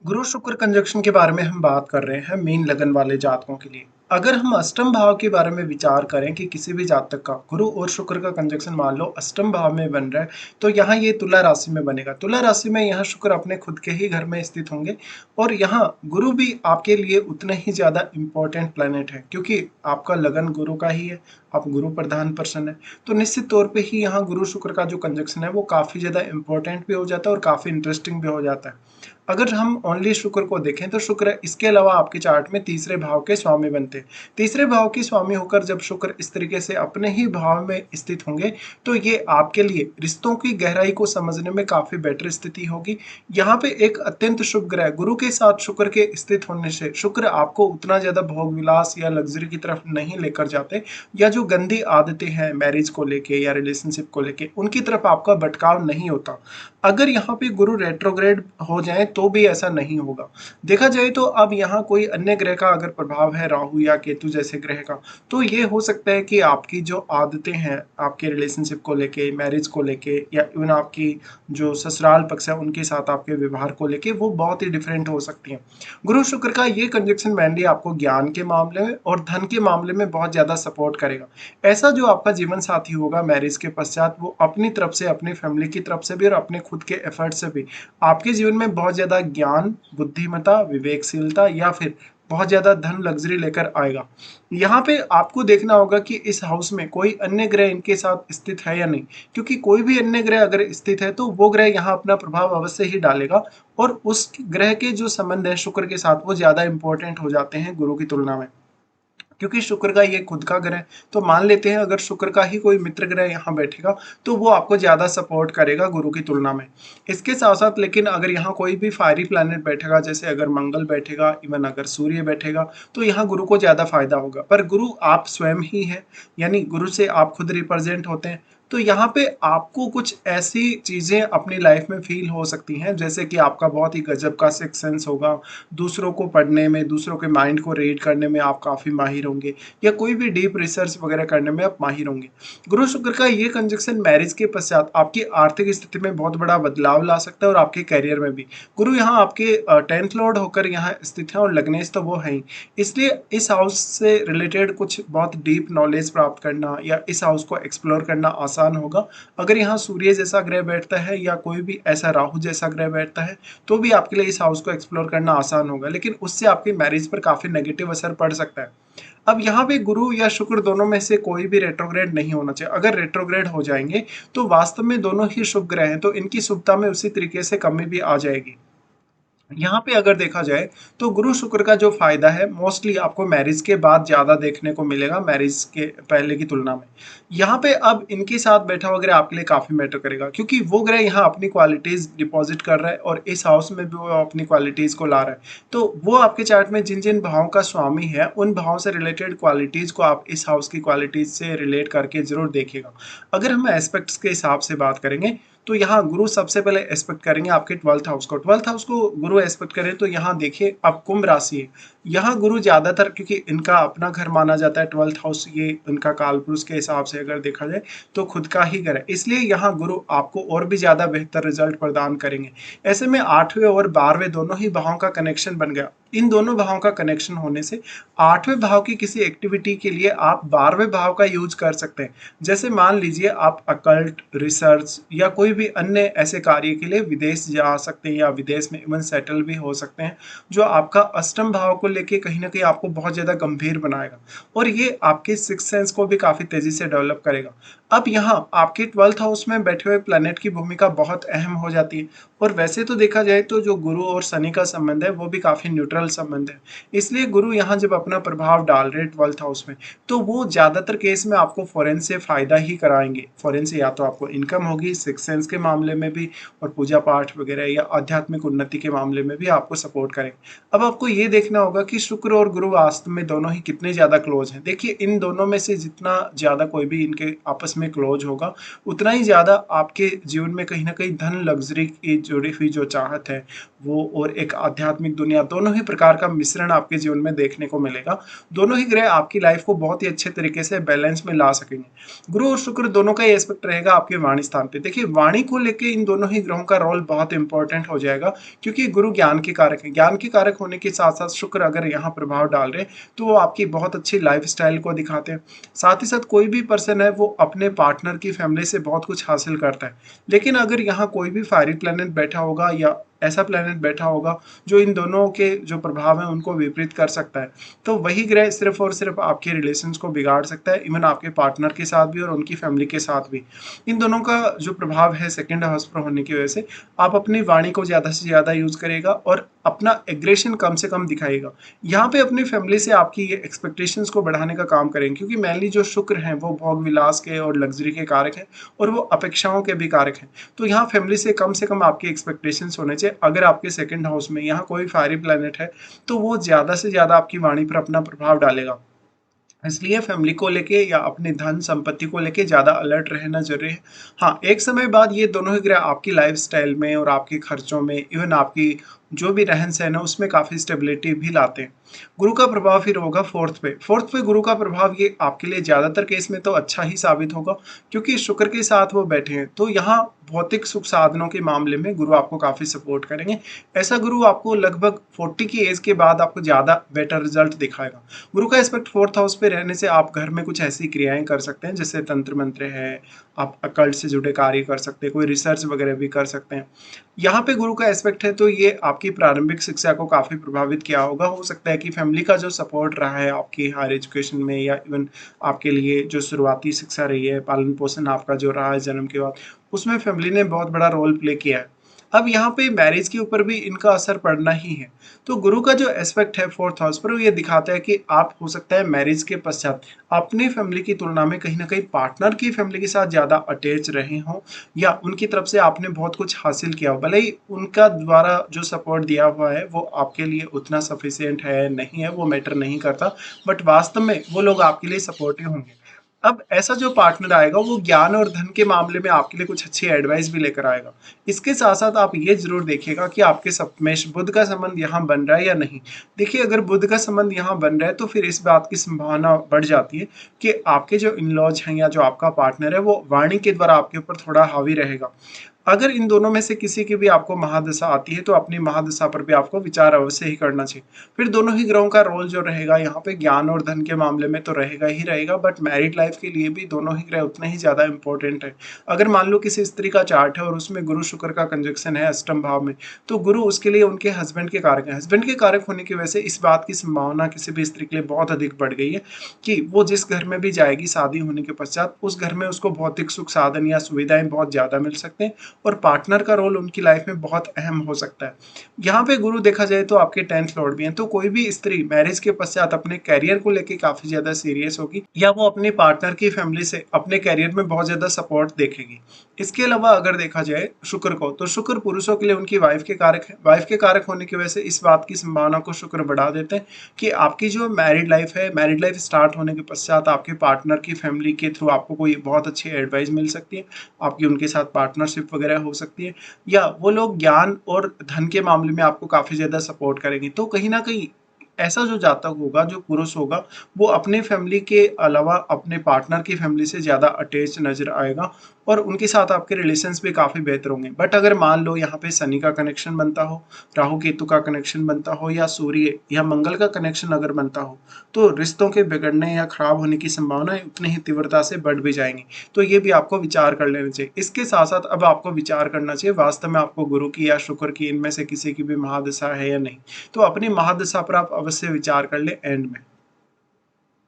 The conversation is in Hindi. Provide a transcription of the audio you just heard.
गुरु शुक्र कंजक्शन के बारे में हम बात कर रहे हैं मीन लगन वाले जातकों के लिए। अगर हम अष्टम भाव के बारे में विचार करें कि किसी भी जातक का गुरु और शुक्र का कंजक्शन मान लो अष्टम भाव में बन रहा है, तो यहाँ ये तुला राशि में बनेगा। तुला राशि में यहाँ शुक्र अपने खुद के ही घर में स्थित होंगे और यहाँ गुरु भी आपके लिए उतना ही ज्यादा इंपॉर्टेंट प्लेनेट है, क्योंकि आपका लगन गुरु का ही है। आप गुरु प्रधान पर्सन है, तो निश्चित तौर पे ही यहाँ गुरु शुक्र का जो कंजक्शन है वो काफी ज्यादा इंपॉर्टेंट भी हो जाता है और काफी इंटरेस्टिंग भी हो जाता है। अगर हम ओनली शुक्र को देखें तो शुक्र इसके अलावा आपके चार्ट में तीसरे भाव के स्वामी बनते हैं। तीसरे भाव के स्वामी होकर जब शुक्र इस तरीके से अपने ही भाव में स्थित होंगे, तो ये आपके लिए रिश्तों की गहराई को समझने में काफी बेटर स्थिति होगी। यहाँ पे एक अत्यंत शुभ ग्रह गुरु के साथ शुक्र के स्थित होने से शुक्र आपको उतना ज्यादा भोग विलास या लग्जरी की तरफ नहीं लेकर जाते, या जो गंदी आदतें हैं मैरिज को लेके या रिलेशनशिप को लेके उनकी तरफ आपका भटकाव नहीं होता। अगर यहाँ पे गुरु रेट्रोग्रेड हो जाए तो भी ऐसा नहीं होगा। देखा जाए तो अब यहाँ कोई अन्य ग्रह का अगर प्रभाव है, राहु या केतु जैसे ग्रह का, तो ये हो सकता है कि आपकी जो आदतें हैं आपके रिलेशनशिप को लेके, मैरिज को लेके, या इवन आपकी जो ससुराल पक्ष है उनके साथ आपके व्यवहार को लेके वो बहुत ही डिफरेंट हो सकती हैं। गुरु शुक्र का ये कंजक्शन मेनली आपको ज्ञान के मामले में और धन के मामले में बहुत ज्यादा सपोर्ट करेगा। ऐसा जो आपका जीवन साथी होगा मैरिज के पश्चात, वो अपनी तरफ से, अपनी फैमिली की तरफ से भी और अपने खुद के एफर्ट से भी आपके जीवन में बहुत ज्यादा ज्ञान, बुद्धिमत्ता, विवेकशीलता या फिर बहुत ज्यादा धन लग्जरी लेकर आएगा। यहाँ पे आपको देखना होगा कि इस हाउस में कोई अन्य ग्रह इनके साथ स्थित है या नहीं, क्योंकि कोई भी अन्य ग्रह अगर स्थित है तो वो ग्रह यहाँ अपना प्रभाव अवश्य ही डालेगा और उस ग्रह के जो संबंध है शुक्र के साथ वो ज्यादा इंपॉर्टेंट हो जाते हैं गुरु की तुलना में, क्योंकि शुक्र का ये खुद का ग्रह है। तो मान लेते हैं अगर शुक्र का ही कोई मित्र ग्रह यहाँ बैठेगा तो वो आपको ज्यादा सपोर्ट करेगा गुरु की तुलना में। इसके साथ साथ लेकिन अगर यहाँ कोई भी फायरी प्लैनेट बैठेगा, जैसे अगर मंगल बैठेगा, इवन अगर सूर्य बैठेगा, तो यहाँ गुरु को ज्यादा फायदा होगा। पर गुरु आप स्वयं ही है, यानी गुरु से आप खुद रिप्रेजेंट होते हैं। तो यहाँ पे आपको कुछ ऐसी चीजें अपनी लाइफ में फील हो सकती हैं, जैसे कि आपका बहुत ही गजब का सिक्स सेंस होगा, दूसरों को पढ़ने में, दूसरों के माइंड को रीड करने में आप काफी माहिर होंगे, या कोई भी डीप रिसर्च वगैरह करने में आप माहिर होंगे। गुरु शुक्र का ये कंजक्शन मैरिज के पश्चात आपकी आर्थिक स्थिति में बहुत बड़ा बदलाव ला सकता है और आपके करियर में भी। गुरु यहाँ आपके 10th लॉर्ड होकर यहाँ स्थित है और लग्नेश तो वो है ही, इसलिए इस हाउस से रिलेटेड कुछ बहुत डीप नॉलेज प्राप्त करना या इस हाउस को एक्सप्लोर करना आसान होगा। अगर यहाँ सूर्य जैसा ग्रह बैठता है या कोई भी ऐसा राहु जैसा ग्रह बैठता है तो भी आपके लिए इस हाउस को एक्सप्लोर करना आसान होगा, लेकिन उससे आपकी मैरिज पर काफी नेगेटिव असर पड़ सकता है। अब यहाँ पे गुरु या शुक्र दोनों में से कोई भी रेट्रोग्रेड नहीं होना चाहिए। अगर रेट्रोग्रेड हो जाएंगे तो वास्तव में दोनों ही शुभ ग्रह हैं, तो इनकी शुभता में उसी तरीके से कमी भी आ जाएगी। यहाँ पे अगर देखा जाए तो गुरु शुक्र का जो फायदा है मोस्टली आपको मैरिज के बाद ज्यादा देखने को मिलेगा मैरिज के पहले की तुलना में। यहाँ पे अब इनके साथ बैठा हुआ ग्रह आपके लिए काफी मैटर करेगा, क्योंकि वो ग्रह यहाँ अपनी क्वालिटीज डिपॉजिट कर रहा है और इस हाउस में भी वो अपनी क्वालिटीज को ला रहा है। तो वो आपके चार्ट में जिन जिन भावों का स्वामी है उन भावों से रिलेटेड क्वालिटीज को आप इस हाउस की क्वालिटीज से रिलेट करके जरूर देखिएगा। अगर हम एस्पेक्ट्स के हिसाब से बात करेंगे तो यहाँ गुरु सबसे पहले एक्सपेक्ट करेंगे आपके 12th हाउस को। 12th हाउस को गुरु एक्सपेक्ट करें तो यहाँ देखिए अब कुंभ राशि है। यहाँ गुरु ज्यादातर, क्योंकि इनका अपना घर माना जाता है 12th हाउस, ये इनका काल पुरुष के हिसाब से अगर देखा जाए तो खुद का ही घर है, इसलिए यहाँ गुरु आपको और भी ज्यादा बेहतर रिजल्ट प्रदान करेंगे। ऐसे में 8वें और 12वें दोनों ही भावों का कनेक्शन बन गया। इन दोनों भावों का कनेक्शन होने से 8वें भाव की किसी एक्टिविटी के लिए आप 12वें भाव का यूज कर सकते हैं। जैसे मान लीजिए आप अकल्ट, रिसर्च या कोई भी अन्य ऐसे कार्य के लिए विदेश जा सकते हैं या विदेश में इवन सेटल भी हो सकते हैं, जो आपका अष्टम भाव को लेके कहीं ना कहीं आपको बहुत ज्यादा गंभीर बनाएगा और ये आपके सिक्स सेंस को भी काफी तेजी से डेवलप करेगा। अब यहाँ आपके 12th हाउस में बैठे हुए प्लैनेट की भूमिका बहुत अहम हो जाती है, और वैसे तो देखा जाए तो जो गुरु और शनि का संबंध है वो भी काफी न्यूट्रल संबंध है। इसलिए गुरु यहाँ जब अपना प्रभाव डाल रहे 12th हाउस में, तो वो ज्यादातर केस में आपको फॉरेन से फायदा ही कराएंगे। फॉरेन से या तो आपको इनकम होगी सिक्स सेंस के मामले में भी, और पूजा पाठ वगैरह या आध्यात्मिक उन्नति के मामले में भी आपको सपोर्ट करेंगे। अब आपको ये देखना होगा कि शुक्र और गुरु वास्तव में दोनों ही कितने ज्यादा क्लोज हैं। देखिए इन दोनों में से जितना ज्यादा कोई भी इनके आपस में क्लोज होगा, उतना ही ज्यादा आपके जीवन में कहीं ना कहीं धन, लग्जरी की जुड़ी हुई जो चाहत है वो और एक आध्यात्मिक दुनिया, दोनों ही प्रकार का मिश्रण आपके जीवन में देखने को मिलेगा। दोनों ही ग्रह आपकी लाइफ को बहुत ही अच्छे तरीके से बैलेंस में ला सकेंगे। गुरु और शुक्र दोनों का ये एस्पेक्ट रहेगा आपके वाणी स्थान पे। देखिए वाणी को लेके इन दोनों ही ग्रहों का रोल बहुत इंपॉर्टेंट हो जाएगा, क्योंकि गुरु ज्ञान के कारक है। ज्ञान के कारक होने के साथ साथ शुक्र अगर यहाँ प्रभाव डाल रहे तो वो आपकी बहुत अच्छी लाइफ स्टाइल को दिखाते हैं। साथ ही साथ कोई भी पर्सन है वो अपने पार्टनर की फैमिली से बहुत कुछ हासिल करता है, लेकिन अगर यहाँ कोई भी फायरी प्लैनेट बैठा होगा या ऐसा प्लैनेट बैठा होगा जो इन दोनों के जो प्रभाव है उनको विपरीत कर सकता है, तो वही ग्रह सिर्फ और सिर्फ आपके रिलेशंस को बिगाड़ सकता है, इवन आपके पार्टनर के साथ भी और उनकी फैमिली के साथ भी। इन दोनों का जो प्रभाव है सेकंड हाउस पर होने की वजह से आप अपनी वाणी को ज़्यादा से ज़्यादा यूज करेगा और अपना एग्रेशन कम से कम दिखाएगा। यहाँ पे अपनी फैमिली से आपकी ये एक्सपेक्टेशंस को बढ़ाने का काम करेंगे, क्योंकि मेनली जो शुक्र हैं वो भोग विलास के और लग्जरी के कारक हैं और वो अपेक्षाओं के भी कारक हैं। तो यहाँ फैमिली से कम आपकी एक्सपेक्टेशंस होने चाहिए। अगर आपके सेकंड हाउस में यहाँ कोई फायरी प्लैनेट है तो वो ज़्यादा से ज़्यादा आपकी वाणी पर अपना प्रभाव डालेगा। इसलिए फैमिली को लेके या अपने धन संपत्ति को लेके ज़्यादा अलर्ट रहना जरूरी है। हाँ, एक समय बाद ये दोनों ही ग्रह आपकी लाइफस्टाइल में और आपके खर्चों में, इवन आपकी जो भी रहन सहन है उसमें काफ़ी स्टेबिलिटी भी लाते हैं। गुरु का प्रभाव फिर होगा फोर्थ पे गुरु का प्रभाव ये आपके लिए ज़्यादातर केस में तो अच्छा ही साबित होगा, क्योंकि शुक्र के साथ वो बैठे हैं। तो यहाँ भौतिक सुख साधनों के मामले में गुरु आपको काफ़ी सपोर्ट करेंगे। ऐसा गुरु आपको लगभग 40 की एज के बाद आपको ज़्यादा बेटर रिजल्ट दिखाएगा। गुरु का एस्पेक्ट फोर्थ हाउस पे रहने से आप घर में कुछ ऐसी क्रियाएं कर सकते हैं जैसे तंत्र मंत्र है, आप अकल्ट से जुड़े कार्य कर सकते हैं, कोई रिसर्च वगैरह भी कर सकते हैं। यहाँ पे गुरु का एस्पेक्ट है तो ये आपकी प्रारंभिक शिक्षा को काफ़ी प्रभावित किया होगा। हो सकता है कि फैमिली का जो सपोर्ट रहा है आपकी हायर एजुकेशन में या इवन आपके लिए जो शुरुआती शिक्षा रही है, पालन पोषण आपका जो रहा है जन्म के बाद, उसमें फैमिली ने बहुत बड़ा रोल प्ले किया है। अब यहाँ पे मैरिज के ऊपर भी इनका असर पड़ना ही है। तो गुरु का जो एस्पेक्ट है फोर्थ हाउस पर, वो ये दिखाता है कि आप हो सकता है मैरिज के पश्चात अपनी फैमिली की तुलना में कहीं ना कहीं पार्टनर की फैमिली के साथ ज़्यादा अटैच रहे हों, या उनकी तरफ से आपने बहुत कुछ हासिल किया हो। भले ही उनका द्वारा जो सपोर्ट दिया हुआ है वो आपके लिए उतना सफिशियंट है नहीं है, वो मैटर नहीं करता, बट वास्तव में वो लोग आपके लिए सपोर्टिव होंगे। अब ऐसा जो पार्टनर आएगा वो ज्ञान और धन के मामले में आपके लिए कुछ अच्छी एडवाइस भी लेकर आएगा। इसके साथ साथ आप ये जरूर देखिएगा कि आपके सप्तमेश बुध का संबंध यहाँ बन रहा है या नहीं। देखिए अगर बुध का संबंध यहाँ बन रहा है तो फिर इस बात की संभावना बढ़ जाती है कि आपके जो इन लॉज हैं या जो आपका पार्टनर है वो वाणी के द्वारा आपके ऊपर थोड़ा हावी रहेगा। अगर इन दोनों में से किसी की भी आपको महादशा आती है तो अपनी महादशा पर भी आपको विचार अवश्य ही करना चाहिए। फिर दोनों ही ग्रहों का रोल जो रहेगा यहाँ पे ज्ञान और धन के मामले में तो रहेगा ही रहेगा, बट मैरिड लाइफ के लिए भी दोनों ही ग्रह उतने ही ज्यादा इंपॉर्टेंट है। अगर मान लो किसी स्त्री का चार्ट है और उसमें गुरु शुक्र का कंजक्शन है अष्टम भाव में, तो गुरु उसके लिए उनके हस्बैंड के कारक है। हस्बैंड के कारक होने की वजह से इस बात की संभावना किसी भी स्त्री के लिए बहुत अधिक बढ़ गई है कि वो जिस घर में भी जाएगी शादी होने के पश्चात, उस घर में उसको भौतिक सुख साधन या सुविधाएं बहुत ज्यादा मिल सकते हैं और पार्टनर का रोल उनकी लाइफ में बहुत अहम हो सकता है। यहाँ पे गुरु देखा जाए तो आपके 10th लॉर्ड भी हैं, तो कोई भी स्त्री मैरिज के पश्चात अपने कैरियर को लेके काफी ज्यादा सीरियस होगी या वो अपने पार्टनर की फैमिली से अपने कैरियर में बहुत ज्यादा सपोर्ट देखेगी। इसके अलावा अगर देखा जाए शुक्र को, तो शुक्र पुरुषों के लिए उनकी वाइफ के कारक है। वाइफ के कारक होने की वजह से इस बात की संभावना को शुक्र बढ़ा देते हैं कि आपकी जो मैरिड लाइफ है, मैरिड लाइफ स्टार्ट होने के पश्चात आपके पार्टनर की फैमिली के थ्रू आपको कोई बहुत अच्छी एडवाइस मिल सकती है, आपकी उनके साथ पार्टनरशिप वगैरह हो सकती है, या वो लोग ज्ञान और धन के मामले में आपको काफी ज्यादा सपोर्ट करेंगे। तो कहीं ना कहीं ऐसा जो जातक होगा, जो पुरुष होगा, वो अपने फैमिली के अलावा अपने पार्टनर की फैमिली से ज्यादा अटैच नजर आएगा और उनके साथ आपके रिलेशंस भी काफी बेहतर होंगे। बट अगर मान लो यहाँ पे शनि का कनेक्शन बनता हो, राहु केतु का कनेक्शन बनता हो या सूर्य या मंगल का कनेक्शन अगर बनता हो, तो रिश्तों के बिगड़ने या खराब होने की संभावनाएं उतनी ही तीव्रता से बढ़ भी जाएंगी। तो ये भी आपको विचार कर लेना चाहिए। इसके साथ साथ अब आपको विचार करना चाहिए वास्तव में आपको गुरु की या शुक्र की इनमें से किसी की भी महादशा है या नहीं। तो अपनी महादशा पर आप अवश्य विचार कर ले एंड में।